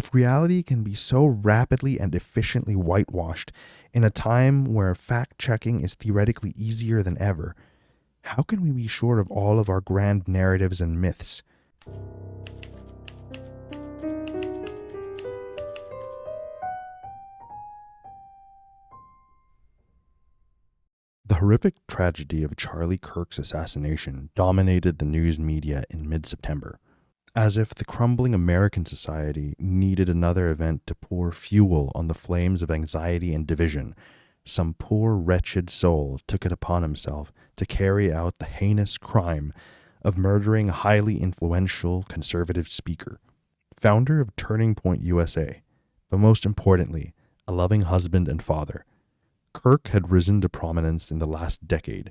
If reality can be so rapidly and efficiently whitewashed in a time where fact-checking is theoretically easier than ever, how can we be sure of all of our grand narratives and myths? The horrific tragedy of Charlie Kirk's assassination dominated the news media in mid-September, as if the crumbling American society needed another event to pour fuel on the flames of anxiety and division. Some poor wretched soul took it upon himself to carry out the heinous crime of murdering a highly influential conservative speaker, founder of Turning Point USA, but most importantly, a loving husband and father. Kirk had risen to prominence in the last decade,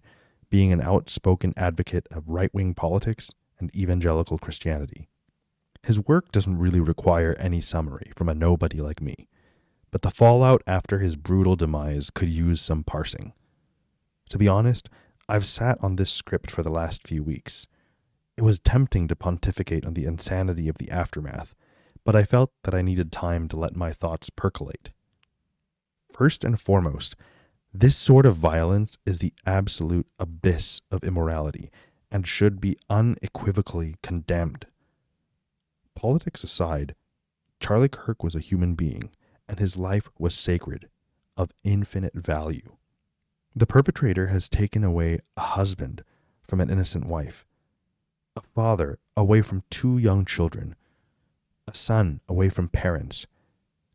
being an outspoken advocate of right-wing politics and evangelical Christianity. His work doesn't really require any summary from a nobody like me, but the fallout after his brutal demise could use some parsing. To be honest, I've sat on this script for the last few weeks. It was tempting to pontificate on the insanity of the aftermath, but I felt that I needed time to let my thoughts percolate. First and foremost, this sort of violence is the absolute abyss of immorality and should be unequivocally condemned. Politics aside, Charlie Kirk was a human being, and his life was sacred, of infinite value. The perpetrator has taken away a husband from an innocent wife, a father away from 2 young children, a son away from parents,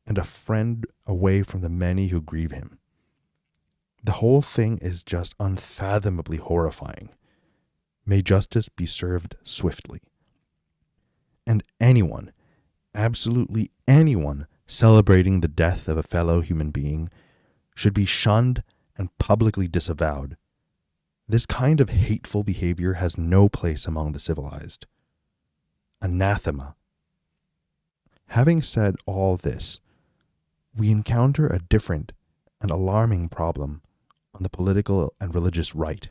and a friend away from the many who grieve him. The whole thing is just unfathomably horrifying. May justice be served swiftly. And anyone, absolutely anyone, celebrating the death of a fellow human being should be shunned and publicly disavowed. This kind of hateful behavior has no place among the civilized. Anathema. Having said all this, we encounter a different and alarming problem on the political and religious right,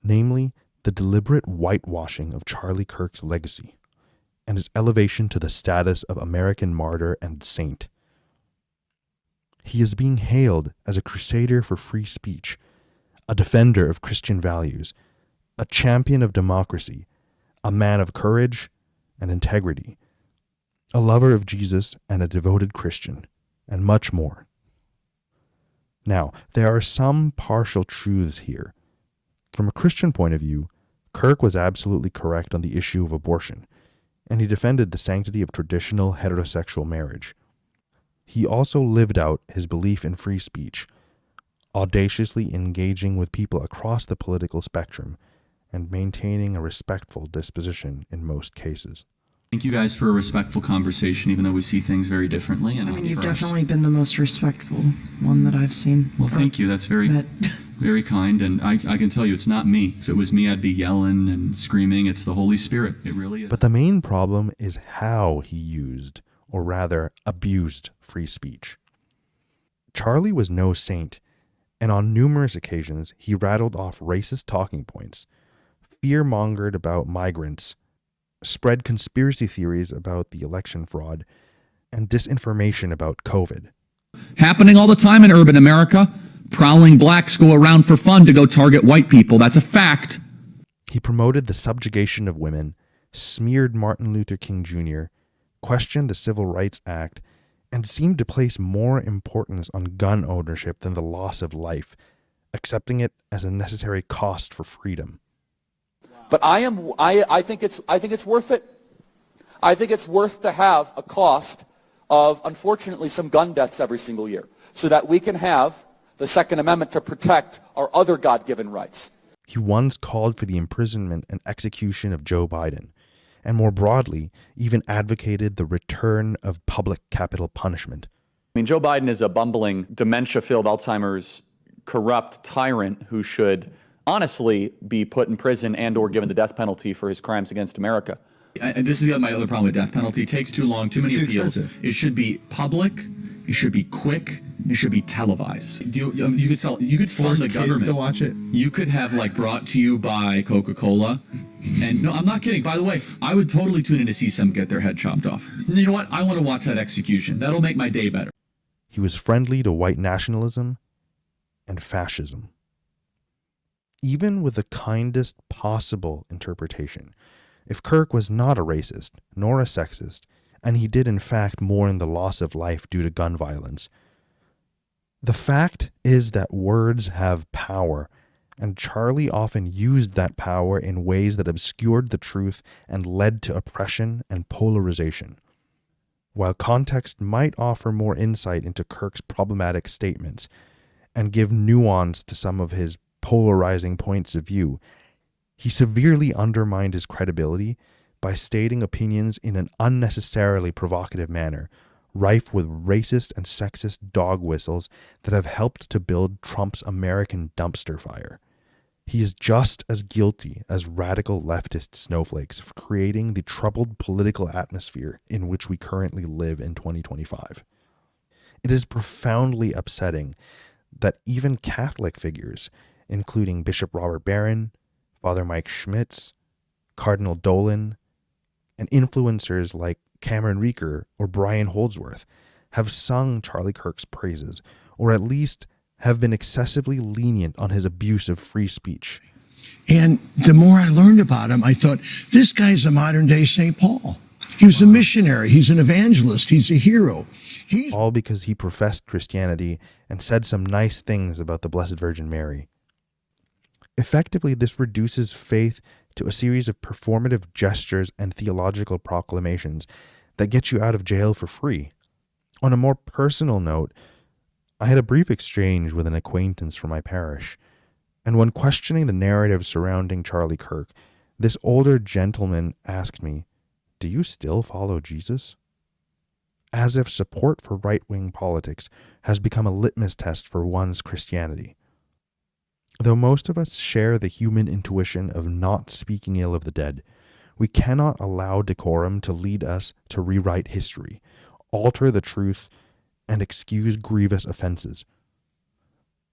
namely the deliberate whitewashing of Charlie Kirk's legacy and his elevation to the status of American martyr and saint. He is being hailed as a crusader for free speech, a defender of Christian values, a champion of democracy, a man of courage and integrity, a lover of Jesus and a devoted Christian, and much more. Now, there are some partial truths here. From a Christian point of view, Kirk was absolutely correct on the issue of abortion, and he defended the sanctity of traditional heterosexual marriage. He also lived out his belief in free speech, audaciously engaging with people across the political spectrum and maintaining a respectful disposition in most cases. Thank you guys for a respectful conversation, even though we see things very differently. And I mean, you've definitely been the most respectful one that I've seen. Well, thank you. That's very, very kind. And I can tell you, it's not me. If it was me, I'd be yelling and screaming. It's the Holy Spirit. It really is. But the main problem is how he used, or rather abused, free speech. Charlie was no saint, and on numerous occasions he rattled off racist talking points, fear-mongered about migrants, spread conspiracy theories about the election fraud, and disinformation about COVID. Happening all the time in urban America. Prowling blacks go around for fun to go target white people. That's a fact. He promoted the subjugation of women, smeared Martin Luther King Jr., questioned the Civil Rights Act, and seemed to place more importance on gun ownership than the loss of life, accepting it as a necessary cost for freedom. But I think it's worth it. I think it's worth to have a cost of, unfortunately, some gun deaths every single year, so that we can have the Second Amendment to protect our other God-given rights. He once called for the imprisonment and execution of Joe Biden, and more broadly, even advocated the return of public capital punishment. I mean, Joe Biden is a bumbling, dementia-filled Alzheimer's, corrupt tyrant who should honestly be put in prison and or given the death penalty for his crimes against America. And this is my other problem with death penalty. It takes too long, too many appeals. It should be public. It should be quick. It should be televised. You could fund the government to watch it. You could have brought to you by Coca-Cola. And no, I'm not kidding. By the way, I would totally tune in to see some get their head chopped off. And you know what? I want to watch that execution. That'll make my day better. He was friendly to white nationalism and fascism. Even with the kindest possible interpretation, if Kirk was not a racist nor a sexist, and he did in fact mourn the loss of life due to gun violence, the fact is that words have power, and Charlie often used that power in ways that obscured the truth and led to oppression and polarization. While context might offer more insight into Kirk's problematic statements and give nuance to some of his polarizing points of view, he severely undermined his credibility by stating opinions in an unnecessarily provocative manner, rife with racist and sexist dog whistles that have helped to build Trump's American dumpster fire. He is just as guilty as radical leftist snowflakes for creating the troubled political atmosphere in which we currently live in 2025. It is profoundly upsetting that even Catholic figures, including Bishop Robert Barron, Father Mike Schmitz, Cardinal Dolan, and influencers like Cameron Reeker or Brian Holdsworth, have sung Charlie Kirk's praises, or at least have been excessively lenient on his abuse of free speech. And the more I learned about him, I thought, this guy's a modern-day St. Paul. He was a missionary. He's an evangelist. He's a hero. All because he professed Christianity and said some nice things about the Blessed Virgin Mary. Effectively, this reduces faith to a series of performative gestures and theological proclamations that get you out of jail for free. On a more personal note, I had a brief exchange with an acquaintance from my parish, and when questioning the narrative surrounding Charlie Kirk, this older gentleman asked me, "Do you still follow Jesus?" As if support for right-wing politics has become a litmus test for one's Christianity. Though most of us share the human intuition of not speaking ill of the dead, we cannot allow decorum to lead us to rewrite history, alter the truth, and excuse grievous offenses.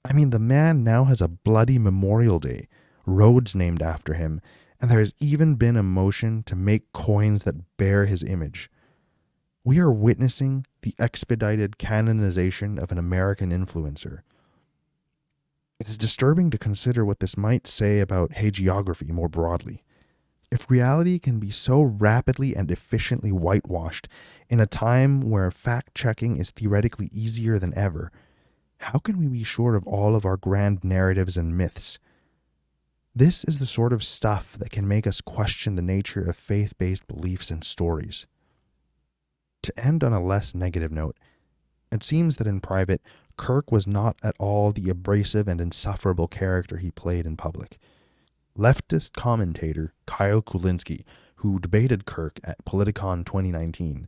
I mean, the man now has a bloody Memorial Day, roads named after him, and there has even been a motion to make coins that bear his image. We are witnessing the expedited canonization of an American influencer. It is disturbing to consider what this might say about hagiography more broadly. If reality can be so rapidly and efficiently whitewashed in a time where fact-checking is theoretically easier than ever, how can we be sure of all of our grand narratives and myths? This is the sort of stuff that can make us question the nature of faith-based beliefs and stories. To end on a less negative note, it seems that in private, Kirk was not at all the abrasive and insufferable character he played in public. Leftist commentator Kyle Kulinski, who debated Kirk at Politicon 2019,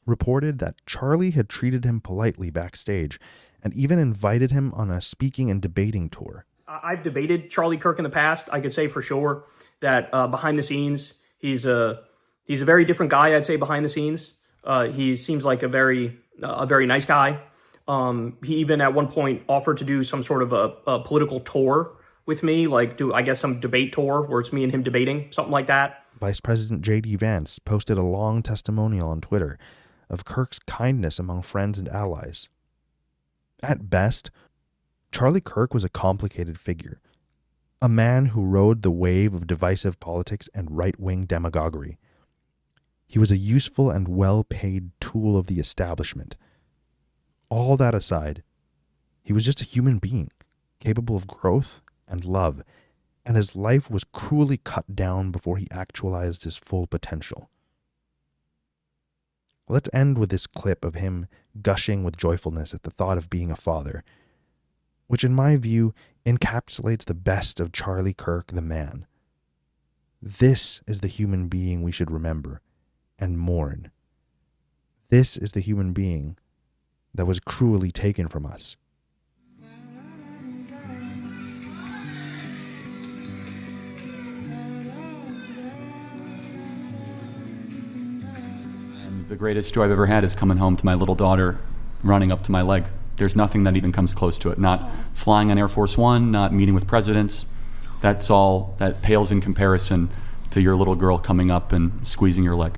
reported that Charlie had treated him politely backstage and even invited him on a speaking and debating tour. I've debated Charlie Kirk in the past. I could say for sure that behind the scenes, he's a very different guy, I'd say, behind the scenes. He seems like a very nice guy. He even at one point offered to do some sort of a political tour with me, like do, I guess, some debate tour where it's me and him debating, something like that. Vice President J.D. Vance posted a long testimonial on Twitter of Kirk's kindness among friends and allies. At best, Charlie Kirk was a complicated figure, a man who rode the wave of divisive politics and right-wing demagoguery. He was a useful and well-paid tool of the establishment. All that aside, he was just a human being, capable of growth and love, and his life was cruelly cut down before he actualized his full potential. Let's end with this clip of him gushing with joyfulness at the thought of being a father, which in my view encapsulates the best of Charlie Kirk the man. This is the human being we should remember and mourn. This is the human being that was cruelly taken from us. And the greatest joy I've ever had is coming home to my little daughter running up to my leg. There's nothing that even comes close to it. Not flying on Air Force One, not meeting with presidents. That's all, that pales in comparison to your little girl coming up and squeezing your leg.